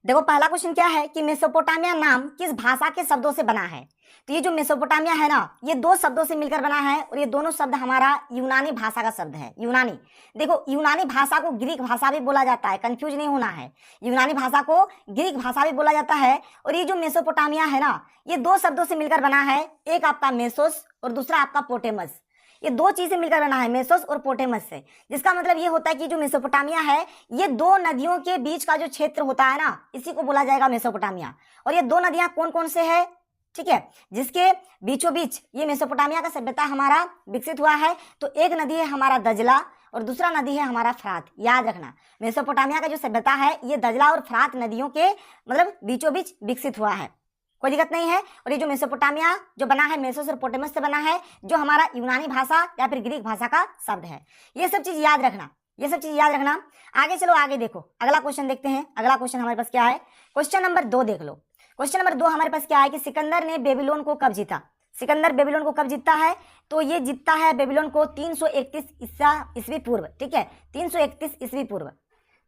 देखो पहला क्वेश्चन क्या है कि मेसोपोटामिया नाम किस भाषा के शब्दों से बना है। तो ये जो मेसोपोटामिया है ना, ये दो शब्दों से मिलकर बना है और ये दोनों शब्द हमारा यूनानी भाषा का शब्द है। यूनानी, देखो यूनानी भाषा को ग्रीक भाषा भी बोला जाता है, कंफ्यूज नहीं होना है। यूनानी भाषा को ग्रीक भाषा भी बोला जाता है। और ये जो मेसोपोटामिया है ना, ये दो शब्दों से मिलकर बना है, एक आपका मेसोस और दूसरा आपका पोटेमस। ये दो चीजें मिलकर बना है, मेसोस और पोटेमस से। जिसका मतलब ये होता है कि जो मेसोपोटामिया है, ये दो नदियों के बीच का जो क्षेत्र होता है ना, इसी को बोला जाएगा मेसोपोटामिया। और ये दो नदियां कौन कौन से है, ठीक है, जिसके बीचों बीच ये मेसोपोटामिया का सभ्यता हमारा विकसित हुआ है। तो एक नदी है हमारा दजला और दूसरा नदी है हमारा फरात। याद रखना, मेसोपोटामिया का जो सभ्यता है ये दजला और फरात नदियों के मतलब बीचों बीच विकसित हुआ है, कोई दिक्कत नहीं है। और ये जो मेसोपोटामिया जो बना है मेसोस और पोटेमस से बना है, जो हमारा यूनानी भाषा या फिर ग्रीक भाषा का शब्द है। ये सब चीज याद रखना, ये सब चीज याद रखना। आगे चलो, आगे देखो, अगला क्वेश्चन देखते हैं। अगला क्वेश्चन हमारे पास क्या है, क्वेश्चन नंबर 2 देख लो। क्वेश्चन नंबर 2 हमारे पास क्या है कि सिकंदर ने बेबीलोन को कब जीता। सिकंदर बेबीलोन को कब जीतता है, तो ये जीतता है बेबीलोन को 331 ईस्वी पूर्व, ठीक है, 331 ईस्वी पूर्व।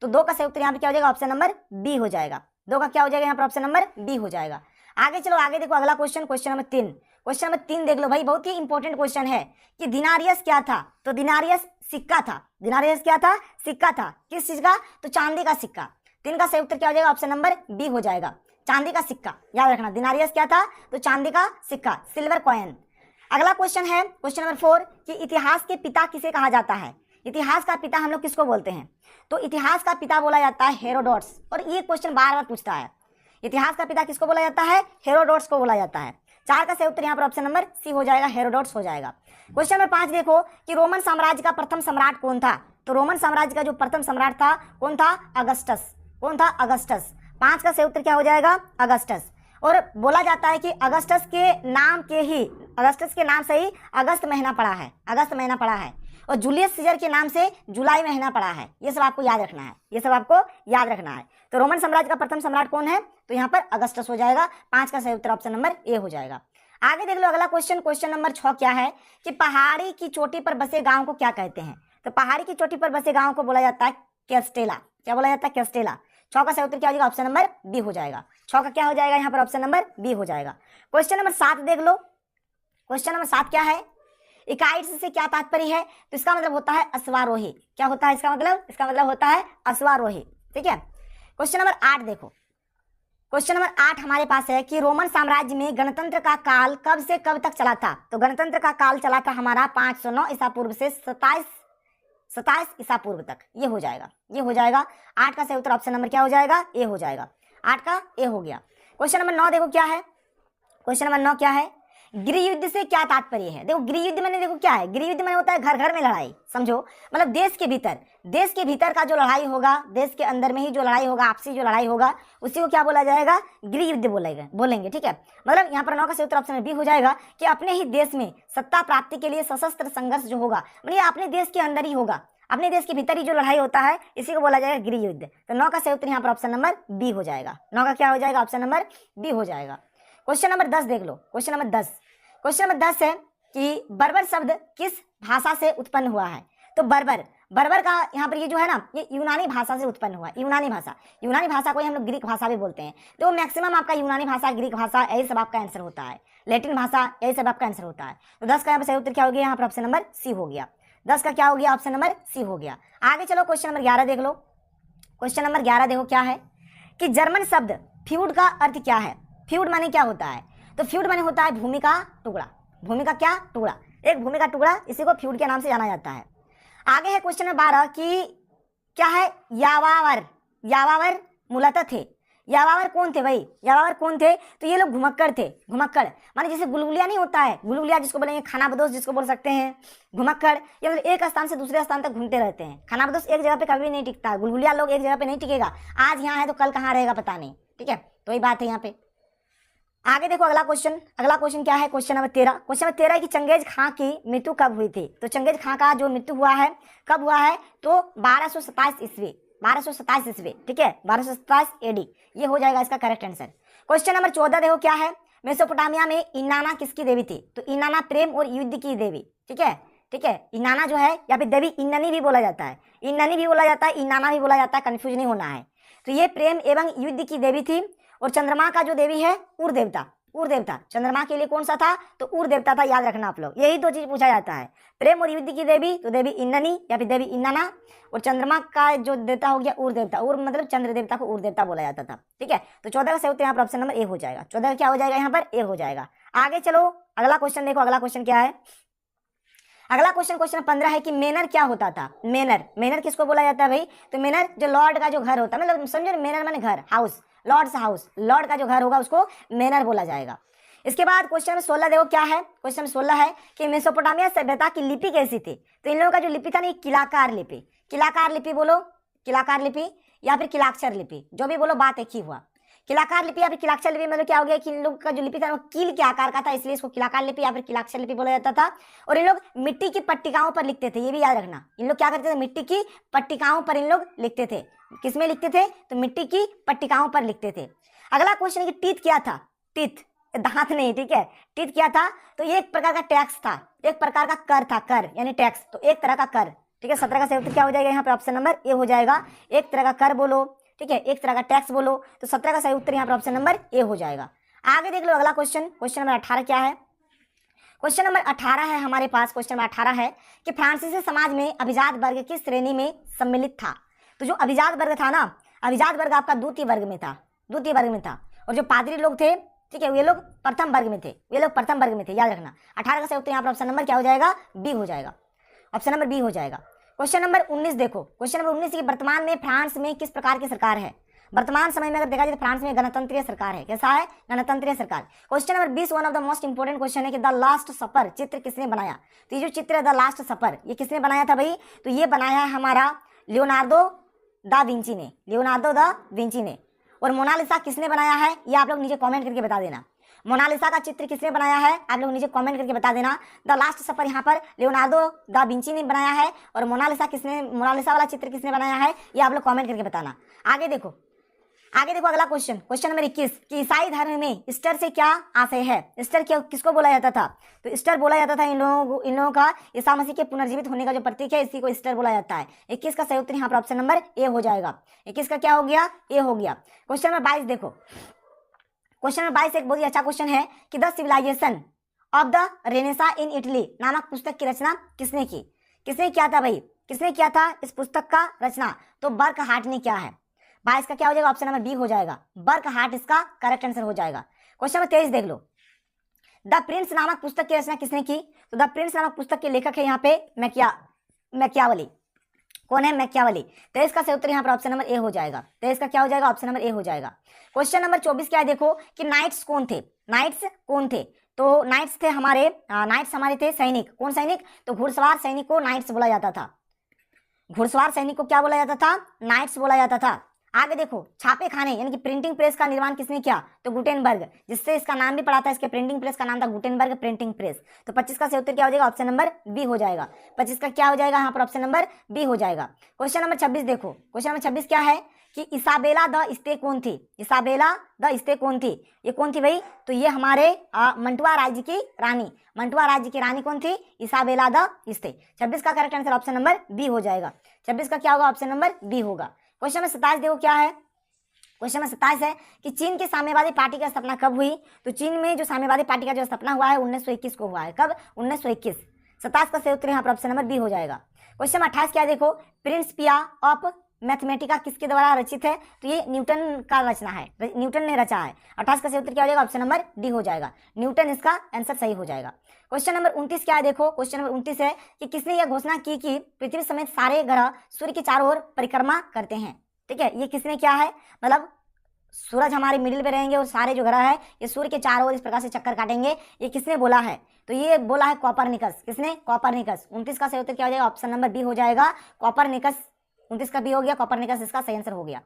तो 2 का सही उत्तर यहाँ पे क्या हो जाएगा, ऑप्शन नंबर बी हो जाएगा। 2 का क्या हो जाएगा यहाँ पर, ऑप्शन नंबर बी हो जाएगा। आगे चलो, आगे देखो अगला question, question number 3। Question number 3 देख लो भाई, बहुत ही इंपॉर्टेंट क्वेश्चन है कि दिनारियस क्या था। तो दिनारियस सिक्का था। दिनारियस क्या था, सिक्का था। किस चीज का, तो चांदी का सिक्का। 3 का सही उत्तर क्या हो जाएगा, ऑप्शन नंबर बी हो जाएगा, चांदी का सिक्का। याद रखना, दिनारियस क्या था, तो चांदी का सिक्का, सिल्वर कॉइन। अगला क्वेश्चन है क्वेश्चन नंबर 4 कि इतिहास के पिता किसे कहा जाता है। इतिहास का पिता हम लोग किसको बोलते हैं, तो इतिहास का पिता बोला जाता है हेरोडोट्स। और ये क्वेश्चन बार बार पूछता है, इतिहास का पिता किसको बोला जाता है, हेरोडोट्स को बोला जाता है। 4 का सही उत्तर यहाँ पर ऑप्शन नंबर सी हो जाएगा, हेरोडोट्स हो जाएगा। क्वेश्चन नंबर 5 देखो कि रोमन साम्राज्य का प्रथम सम्राट कौन था। तो रोमन साम्राज्य का जो प्रथम सम्राट था कौन था, अगस्टस। कौन था, अगस्टस। 5 का सही उत्तर क्या हो जाएगा, अगस्टस। और बोला जाता है कि अगस्टस के नाम से ही अगस्त महीना पड़ा है, अगस्त महीना पड़ा है। और जूलियस सीजर के नाम से जुलाई महीना पड़ा है। ये सब आपको याद रखना है, ये सब आपको याद रखना है। तो रोमन साम्राज्य का प्रथम सम्राट कौन है, तो यहाँ पर अगस्टस हो जाएगा। 5 का सही उत्तर ऑप्शन नंबर ए हो जाएगा। आगे देख लो अगला क्वेश्चन, क्वेश्चन नंबर 6 क्या है कि पहाड़ी की चोटी पर बसे गांव को क्या कहते हैं। तो पहाड़ी की चोटी पर बसे गांव को बोला जाता है कैस्टेला। क्या बोला जाता है, कैस्टेला। 6 का सही उत्तर क्या हो जाएगा, ऑप्शन नंबर बी हो जाएगा। 6 का क्या हो जाएगा यहाँ पर, ऑप्शन नंबर बी हो जाएगा। क्वेश्चन नंबर 7 देख लो। क्वेश्चन नंबर 7 क्या है, इकाइट्स से क्या तात्पर्य है, तो इसका मतलब होता है अश्वारोही। क्या होता है इसका मतलब, इसका मतलब होता है अश्वारोही, ठीक है। क्वेश्चन नंबर 8 देखो। क्वेश्चन नंबर 8 हमारे पास है कि रोमन साम्राज्य में गणतंत्र का काल कब से कब तक चला था। तो गणतंत्र का काल चला था हमारा 509 ईसा पूर्व से 27 ईसा पूर्व तक। ये हो जाएगा, ये हो जाएगा। 8 का सही उत्तर ऑप्शन नंबर क्या हो जाएगा, ए हो जाएगा। 8 का ए हो गया। क्वेश्चन नंबर 9 देखो क्या है, क्वेश्चन नंबर 9 क्या है, गृह युद्ध से क्या तात्पर्य है। देखो गृह युद्ध मैंने, देखो क्या है, गृह युद्ध मैंने होता है घर घर में लड़ाई, समझो, मतलब देश के भीतर का जो लड़ाई होगा, देश के अंदर में ही जो लड़ाई होगा, आपसी जो लड़ाई होगा, उसी को क्या बोला जाएगा, गृह युद्ध बोलेंगे, ठीक है। मतलब यहाँ पर 9 का सही उत्तर ऑप्शन बी हो जाएगा कि अपने ही देश में सत्ता प्राप्ति के लिए सशस्त्र संघर्ष जो होगा, मतलब अपने देश के अंदर ही होगा, अपने देश के भीतर ही जो लड़ाई होता है, इसी को बोला जाएगा गृह युद्ध। तो 9 का सही उत्तर यहाँ पर ऑप्शन नंबर बी हो जाएगा। 9 का क्या हो जाएगा, ऑप्शन नंबर बी हो जाएगा। क्वेश्चन नंबर 10 देख लो। क्वेश्चन नंबर 10, क्वेश्चन नंबर 10 है कि बर्बर शब्द किस भाषा से उत्पन्न हुआ है। तो बर्बर का यहाँ पर ये जो है ना, ये यूनानी भाषा से उत्पन्न हुआ। यूनानी भाषा को हम लोग ग्रीक भाषा भी बोलते हैं। तो मैक्सिमम आपका यूनानी भाषा, ग्रीक भाषा, यही सब आपका आंसर होता है। लैटिन भाषा, यही सब आपका आंसर होता है। तो 10 का यहाँ पर सही उत्तर क्या हो गया, यहाँ पर ऑप्शन नंबर सी हो गया। 10 का क्या हो गया, ऑप्शन नंबर सी हो गया। आगे चलो क्वेश्चन नंबर 11 देख लो। क्वेश्चन नंबर 11 देखो क्या है कि जर्मन शब्द फ्यूड का अर्थ क्या है। फ्यूड माने क्या होता है, तो फ्यूड माने होता है भूमि का टुकड़ा। भूमि का क्या टुकड़ा, एक भूमि का टुकड़ा, इसी को फ्यूड के नाम से जाना जाता है। आगे है क्वेश्चन नंबर 12 कि क्या है, यावावर मूलतः थे। यावावर कौन थे भाई, यावावर कौन थे, तो ये लोग घुमक्कड़ थे। घुमक्कड़ माने जैसे गुलगुलिया नहीं होता है, गुलगुलिया जिसको बोलेंगे, खानाबदोश जिसको बोल सकते हैं, घुमक्कड़, ये मतलब एक स्थान से दूसरे स्थान तक घूमते रहते हैं। खानाबदोश एक जगह पे कभी नहीं टिकता, गुलगुलिया लोग एक जगह पे नहीं टिकेगा, आज यहाँ है तो कल कहाँ रहेगा पता नहीं, ठीक है। तो वही बात है यहाँ पे। आगे देखो अगला क्वेश्चन क्या है, क्वेश्चन नंबर 13। क्वेश्चन नंबर 13 की चंगेज खां की मृत्यु कब हुई थी। तो चंगेज खां का जो मृत्यु हुआ है कब हुआ है, तो 1227 ईस्वी, ठीक है, 1227 एडी। ये हो जाएगा इसका करेक्ट आंसर। क्वेश्चन नंबर 14 देखो क्या है, मेसोपोटामिया में इनाना किसकी देवी थी। तो इनाना प्रेम और युद्ध की देवी, ठीक है। इनाना जो है या फिर देवी इन्ननी भी बोला जाता है, इन्ननी भी बोला जाता है, इनाना भी बोला जाता है, कंफ्यूज नहीं होना है। तो ये प्रेम एवं युद्ध की देवी थी। और चंद्रमा का जो देवी है उर देवता, उर देवता चंद्रमा के लिए कौन सा था, तो उर देवता था, याद रखना आप लोग। यही दो चीज पूछा जाता है, प्रेम और युद्ध की देवी तो देवी इन्ननी या फिर देवी इन्नना, और चंद्रमा का जो देवता हो गया उर देवता। उर मतलब चंद्र देवता को उर देवता बोला जाता था। ठीक है, तो 14 का सही उत्तर यहाँ पर ऑप्शन नंबर ए हो जाएगा। 14 क्या हो जाएगा यहाँ पर, ए हो जाएगा। आगे चलो अगला क्वेश्चन देखो, अगला क्वेश्चन क्या है। अगला क्वेश्चन क्वेश्चन 15 है कि मेनर क्या होता था। मेनर, मेनर किसको बोला जाता है भाई, तो मेनर जो लॉर्ड का जो घर होता है, मतलब समझो मेनर माने घर, हाउस, लॉर्ड्स हाउस, लॉर्ड का जो घर होगा उसको मेनर बोला जाएगा। इसके बाद क्वेश्चन नंबर 16 देखो क्या है। क्वेश्चन नंबर 16 है कि मेसोपोटामिया सभ्यता की लिपि कैसी थी। तो इन लोगों का जो लिपि था ना, किलाकार लिपि, किलाकार लिपि बोलो, किलाकार लिपि या फिर किलाक्षर लिपि, जो भी बोलो बात एक ही हुआ। किलाकार लिपि या फिर किलाक्षर लिपि मतलब क्या हो गया कि इन लोग का जो लिपि था वो कील के आकार का था, इसलिए इसको किलाकार लिपि या फिर किलाक्षर लिपि बोला जाता था। और इन लोग मिट्टी की पट्टिकाओं पर लिखते थे, ये भी याद रखना। इन लोग क्या करते थे, मिट्टी की पट्टिकाओं पर इन लोग लिखते थे। किसमें लिखते थे, तो मिट्टी की पट्टिकाओं पर लिखते थे। अगला क्वेश्चन है कि टीथ क्या था। टीथ, दांत नहीं, ठीक है, टीथ क्या था, तो ये एक प्रकार का टैक्स था, एक प्रकार का कर था, कर यानी टैक्स, तो एक तरह का कर। ठीक है, 17 का सही उत्तर क्या हो जाएगा यहाँ पे, ऑप्शन नंबर ए हो जाएगा। एक तरह का कर बोलो, ठीक है, एक तरह का टैक्स बोलो, तो 17 का सही उत्तर यहाँ पर ऑप्शन नंबर ए हो जाएगा। आगे देख लो अगला क्वेश्चन, क्वेश्चन नंबर 18 क्या है। क्वेश्चन नंबर 18 है हमारे पास, क्वेश्चन नंबर 18 है कि फ्रांसीसी समाज में अभिजात वर्ग किस श्रेणी में सम्मिलित था। तो जो अभिजात वर्ग था ना, अभिजात वर्ग आपका द्वितीय वर्ग में था, द्वितीय वर्ग में था। और जो पादरी लोग थे, ठीक है, ये लोग प्रथम वर्ग में थे, ये लोग प्रथम वर्ग में थे, याद रखना। 18 का सही उत्तर यहाँ पर ऑप्शन नंबर क्या हो जाएगा, बी हो जाएगा, ऑप्शन नंबर बी हो जाएगा। क्वेश्चन नंबर 19 देखो, क्वेश्चन नंबर 19 की वर्तमान में फ्रांस में किस प्रकार की सरकार है। वर्तमान समय में अगर देखा जाए तो फ्रांस में गणतंत्रीय सरकार है। कैसा है, गणतंत्रीय सरकार। Question number 20 one of the most important question है कि द लास्ट सपर चित्र किसने बनाया। तो ये जो चित्र है द लास्ट सपर, ये किसने बनाया था भाई, तो ये बनाया है हमारा लियोनार्दो दा विंची ने, लियोनार्दो दा विंची ने। और मोनालिसा किसने बनाया है, ये आप लोग नीचे कमेंट करके बता देना। मोनालिसा का चित्र किसने बनाया है, आप लोग नीचे कमेंट करके बता देना। द लास्ट सफर यहाँ पर लियोनार्दो दा विंची ने बनाया है, और मोनालिसा किसने, मोनालिसा वाला चित्र किसने बनाया है, ये आप लोग कमेंट करके बताना। आगे देखो, आगे देखो अगला क्वेश्चन, क्वेश्चन नंबर 21 कि ईसाई धर्म में ईस्टर से क्या आशय है। ईस्टर क्या किसको बोला जाता था, तो ईस्टर बोला जाता था इन लोगों का ईसा मसीह के पुनर्जीवित होने का जो प्रतीक है, इसी को ईस्टर बोला जाता है। 21 का सही उत्तर यहाँ पर ऑप्शन नंबर ए हो जाएगा। 21 का क्या हो गया, ए हो गया। क्वेश्चन नंबर 22 देखो, क्वेश्चन नंबर 22 एक बहुत ही अच्छा क्वेश्चन है कि the civilization of the Renaissance in Italy नामक पुस्तक की रचना किसने की। किसने किया था भाई, किसने किया था इस पुस्तक का रचना, तो बर्कहार्ट ने किया है। 22 का क्या हो जाएगा, ऑप्शन नंबर बी हो जाएगा, बर्कहार्ट इसका करेक्ट आंसर हो जाएगा। क्वेश्चन नंबर 23 देख लो, द प्रिंस नामक पुस्तक की रचना किसने की, तो द प्रिंस नामक पुस्तक के लेखक है यहाँ पे मैकियावेली। कौन है, मैकियावेली। 23 का सही उत्तर यहाँ पर ऑप्शन नंबर ए हो जाएगा। 23 का क्या हो जाएगा, ऑप्शन नंबर ए हो जाएगा। क्वेश्चन नंबर 24 क्या है देखो कि नाइट्स कौन थे, नाइट्स कौन थे, तो नाइट्स थे हमारे, नाइट्स हमारे थे सैनिक। कौन सैनिक, तो घुड़सवार सैनिक को नाइट्स बोला जाता था, घुड़सवार सैनिक को क्या बोला जाता था, नाइट्स बोला जाता था। आगे देखो, छापे खाने यानी कि प्रिंटिंग प्रेस का निर्माण किसने किया, तो गुटेनबर्ग, जिससे इसका नाम भी पड़ा था, इसके प्रिंटिंग प्रेस का नाम था गुटेनबर्ग प्रिंटिंग प्रेस। तो 25 का सही उत्तर क्या हो जाएगा, ऑप्शन नंबर बी हो जाएगा। 25 का क्या हो जाएगा यहाँ पर ऑप्शन नंबर बी हो जाएगा। क्वेश्चन नंबर 26 देखो, क्वेश्चन नंबर 26 क्या है कि इसाबेला द इस्ते कौन थी, इसाबेला द इस्ते कौन थी, ये कौन थी भाई, तो ये हमारे मंटुआ राज्य की रानी, मंटुआ राज्य की रानी कौन थी, इसाबेला द इस्ते। 26 का correct answer option number B हो जाएगा। 26 का क्या होगा, ऑप्शन नंबर बी होगा। क्वेश्चन नंबर 27 देखो क्या है, क्वेश्चन नंबर 27 है कि चीन की साम्यवादी पार्टी की स्थापना कब हुई। तो चीन में जो साम्यवादी पार्टी का जो स्थापना हुआ है 1921 को हुआ है। कब, 1921। 27 का सही उत्तर यहाँ पर ऑप्शन नंबर बी हो जाएगा। क्वेश्चन नंबर 28 क्या है देखो, प्रिंसिपिया ऑफ मैथमेटिका किसके द्वारा रचित है, तो ये न्यूटन का रचना है, न्यूटन ने रचा है। 28 का सही उत्तर क्या हो जाएगा, ऑप्शन नंबर डी हो जाएगा, न्यूटन इसका आंसर सही हो जाएगा। क्वेश्चन नंबर 29 क्या है देखो, क्वेश्चन नंबर 29 है कि किसने यह घोषणा की कि पृथ्वी समेत सारे ग्रह सूर्य के चारों ओर परिक्रमा करते हैं। ठीक है, ये किसने किया है, मतलब सूरज हमारे मिडिल में रहेंगे और सारे जो ग्रह है ये सूर्य के चारों ओर इस प्रकार से चक्कर काटेंगे, ये किसने बोला है, तो ये बोला है कॉपरनिकस। किसने, कॉपरनिकस। 29 का सही उत्तर क्या हो जाएगा, ऑप्शन नंबर बी हो जाएगा, कॉपरनिकस। 29 का बी हो गया, कॉपरनिकस इसका सही आंसर हो गया।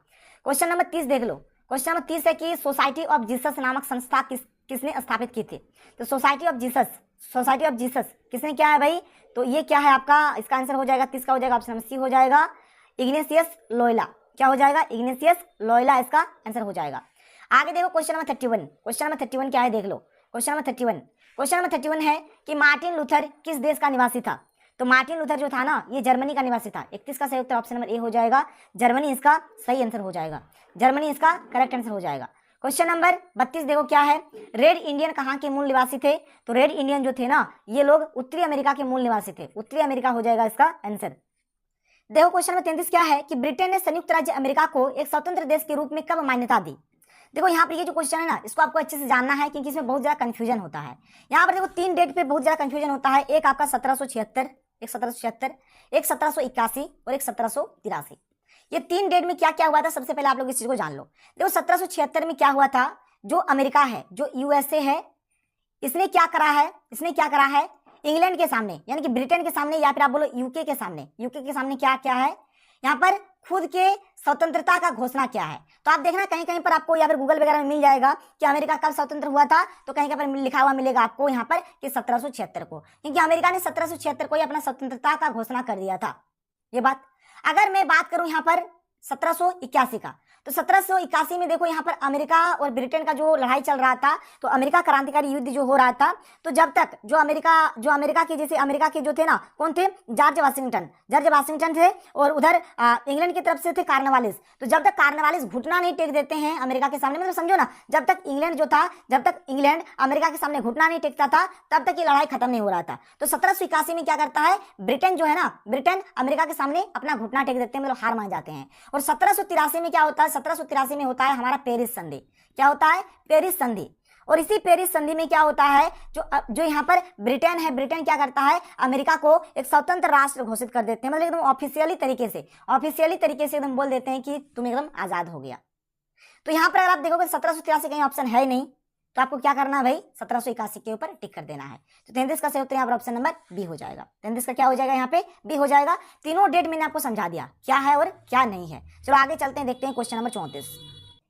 क्वेश्चन नंबर 30 देख लो, क्वेश्चन नंबर 30 है कि सोसाइटी ऑफ जीसस नामक संस्था किसने स्थापित की थी। तो society of Jesus, society of Jesus किसने किया है भाई, तो ये क्या है आपका, इसका आंसर हो जाएगा 30 का हो जाएगा, ऑप्शन नंबर सी हो जाएगा, इग्नेशियस लोयला। क्या हो जाएगा, इग्नेशियस लोयला इसका आंसर हो जाएगा। आगे देखो क्वेश्चन नंबर 31, क्वेश्चन नंबर 31 क्या है देख लो, क्वेश्चन नंबर 31, क्वेश्चन नंबर 31 है कि मार्टिन लूथर किस देश का निवासी था। तो मार्टिन लूथर जो था ना, ये जर्मनी का निवासी था। 31 का सही उत्तर ऑप्शन नंबर ए हो जाएगा, जर्मनी इसका सही आंसर हो जाएगा, जर्मनी इसका करेक्ट आंसर हो जाएगा। क्वेश्चन नंबर 32 देखो क्या है, रेड इंडियन कहाँ के मूल निवासी थे? तो रेड इंडियन जो थे ना, ये लोग उत्तरी अमेरिका के मूल निवासी थे, उत्तरी अमेरिका हो जाएगा इसका आंसर। देखो क्वेश्चन नंबर 33 क्या है कि ब्रिटेन ने संयुक्त राज्य अमेरिका को एक स्वतंत्र देश के रूप में कब मान्यता दी? देखो यहाँ पर ये जो क्वेश्चन है ना, इसको आपको अच्छे से जानना है क्योंकि इसमें बहुत ज्यादा कंफ्यूजन होता है। यहाँ पर देखो 3 डेट पे बहुत ज्यादा कंफ्यूजन होता है, एक आपका 1776, एक 1776, एक 1781 और एक 1783। ये 3 डेट में क्या क्या हुआ था, सबसे पहले आप लोग इस चीज को जान लो। देखो 1776 में क्या हुआ था, जो अमेरिका है, जो यूएसए है, इसने क्या करा है, इसने क्या करा है, इंग्लैंड के सामने यानी कि ब्रिटेन के सामने या फिर आप बोलो यूके के सामने, यूके के सामने क्या क्या है, यहाँ पर खुद के स्वतंत्रता का घोषणा किया है। तो आप देखना कहीं कहीं पर आपको या फिर गूगल वगैरह में मिल जाएगा कि अमेरिका कब स्वतंत्र हुआ था, तो कहीं पर लिखा हुआ मिलेगा आपको यहाँ पर कि 1776 को, क्योंकि अमेरिका ने 1776 को ही अपना स्वतंत्रता का घोषणा कर दिया था। ये बात अगर मैं बात करूं यहाँ पर 1781 का, तो 1781 में देखो यहाँ पर अमेरिका और ब्रिटेन का जो लड़ाई चल रहा था, तो अमेरिका क्रांतिकारी युद्ध जो हो रहा था, तो जब तक जो अमेरिका के जैसे अमेरिका के जो थे ना, कौन थे, जॉर्ज वाशिंगटन थे, और उधर इंग्लैंड की तरफ से थे कार्नवालिस। तो जब तक कार्नवालिस घुटना नहीं टेक देते हैं अमेरिका के सामने, मतलब समझो ना, जब तक इंग्लैंड अमेरिका के सामने घुटना नहीं टेकता था, तब तक ये लड़ाई खत्म नहीं हो रहा था। तो 1781 में क्या करता है, ब्रिटेन जो है ना, ब्रिटेन अमेरिका के सामने अपना घुटना टेक देते हैं, मतलब हार मान जाते हैं। और 1783 में क्या होता है, 1783 में होता है हमारा पेरिस संधि। क्या होता है, पेरिस संधि। और इसी पेरिस संधि में क्या होता है, जो यहाँ पर ब्रिटेन है, ब्रिटेन क्या करता है, अमेरिका को एक स्वतंत्र राष्ट्र घोषित कर देते हैं, मतलब एकदम ऑफिशियली तरीके से एकदम बोल देते हैं कि तुम एकदम आजाद हो गया। तो यहाँ पर अगर आप देखोगे 1783 कहीं ऑप्शन है नहीं, तो आपको क्या करना है भाई, 1781 के ऊपर टिक कर देना है। तो 33 का सही उत्तर यहाँ पर ऑप्शन नंबर बी हो जाएगा। 33 का क्या हो जाएगा, यहाँ पे बी हो जाएगा। तीनों डेट मैंने आपको समझा दिया क्या है और क्या नहीं है। चलो आगे चलते हैं, देखते हैं क्वेश्चन नंबर 34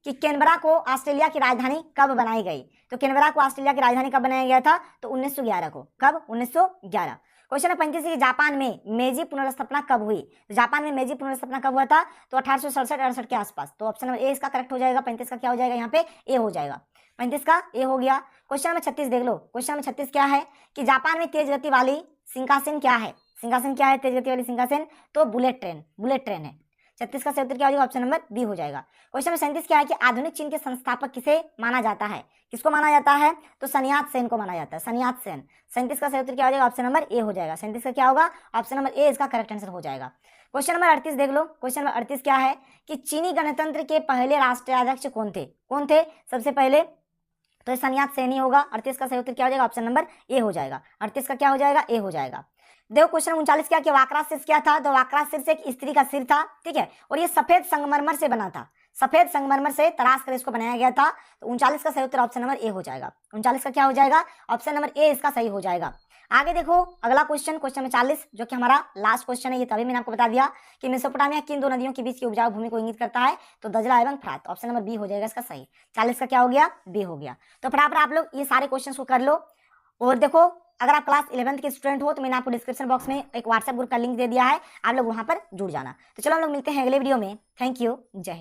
कि कैनबरा को ऑस्ट्रेलिया की राजधानी कब बनाई गई? तो कैनबरा को ऑस्ट्रेलिया की राजधानी कब बनाया गया था? तो 1911 को। कब? 1911। क्वेश्चन नंबर 35 कि जापान में मेजी पुनर्स्थापना कब हुई? तो जापान में मेजी पुनर्स्थापना कब हुआ था? तो 1867-68 के आसपास। तो ऑप्शन नंबर ए इसका करेक्ट हो जाएगा। 35 का क्या हो जाएगा, यहाँ पे ए हो जाएगा। 35 का ए हो गया। क्वेश्चन नंबर 36 देख लो। क्वेश्चन नंबर 36 क्या है कि जापान में तेज गति वाली शिंकानसेन क्या है? शिंकानसेन क्या है, तेज गति वाली शिंकानसेन? तो बुलेट ट्रेन है। 36 का सही उत्तर क्या हो जाएगा, ऑप्शन नंबर बी हो जाएगा। क्वेश्चन नंबर 37 क्या है कि आधुनिक चीन के संस्थापक किसे माना जाता है? किसको माना जाता है? तो सन्यात सेन को माना जाता है, सन्यात सेन। 37 का सही उत्तर क्या हो जाएगा, ऑप्शन नंबर ए हो जाएगा। 37 का क्या होगा, ऑप्शन नंबर ए इसका करेक्ट आंसर हो जाएगा। क्वेश्चन नंबर 38 देख लो। क्वेश्चन नंबर 38 क्या है कि चीनी गणतंत्र के पहले राष्ट्राध्यक्ष कौन थे? सबसे पहले तो सन्यात सेन ही होगा। 38 का सही उत्तर क्या हो जाएगा, ऑप्शन नंबर ए हो जाएगा। 38 का क्या हो जाएगा, ए हो जाएगा। देखो क्वेश्चन 39 क्या कि वाकरा शीर्ष क्या था? तो वाकरा शीर्ष एक स्त्री का सिर था, ठीक है, और ये सफेद संगमरमर से बना था, सफेद संगमरमर से तराश कर इसको बनाया गया था। तो 39 का सही उत्तर ऑप्शन नंबर ए हो जाएगा। 39 का क्या हो जाएगा, ऑप्शन नंबर ए इसका सही हो जाएगा। आगे देखो अगला क्वेश्चन, क्वेश्चन नंबर 40 जो कि हमारा लास्ट क्वेश्चन है। ये तभी मैंने आपको बता दिया कि मेसोपोटामिया किन दो नदियों के बीच की उपजाऊ भूमि को इंगित करता है? तो दजला एवं फ्रात। ऑप्शन नंबर बी हो जाएगा इसका सही। 40 का क्या हो गया, बी हो गया। तो फटाफट आप लोग ये सारे क्वेश्चन को कर लो। और देखो अगर आप क्लास 11th के स्टूडेंट हो तो मैंने आपको डिस्क्रिप्शन बॉक्स में एक व्हाट्सएप ग्रुप का लिंक दे दिया है, आप लोग वहां पर जुड़ जाना। तो चलो हम लोग मिलते हैं अगले वीडियो में। थैंक यू, जय हिंद।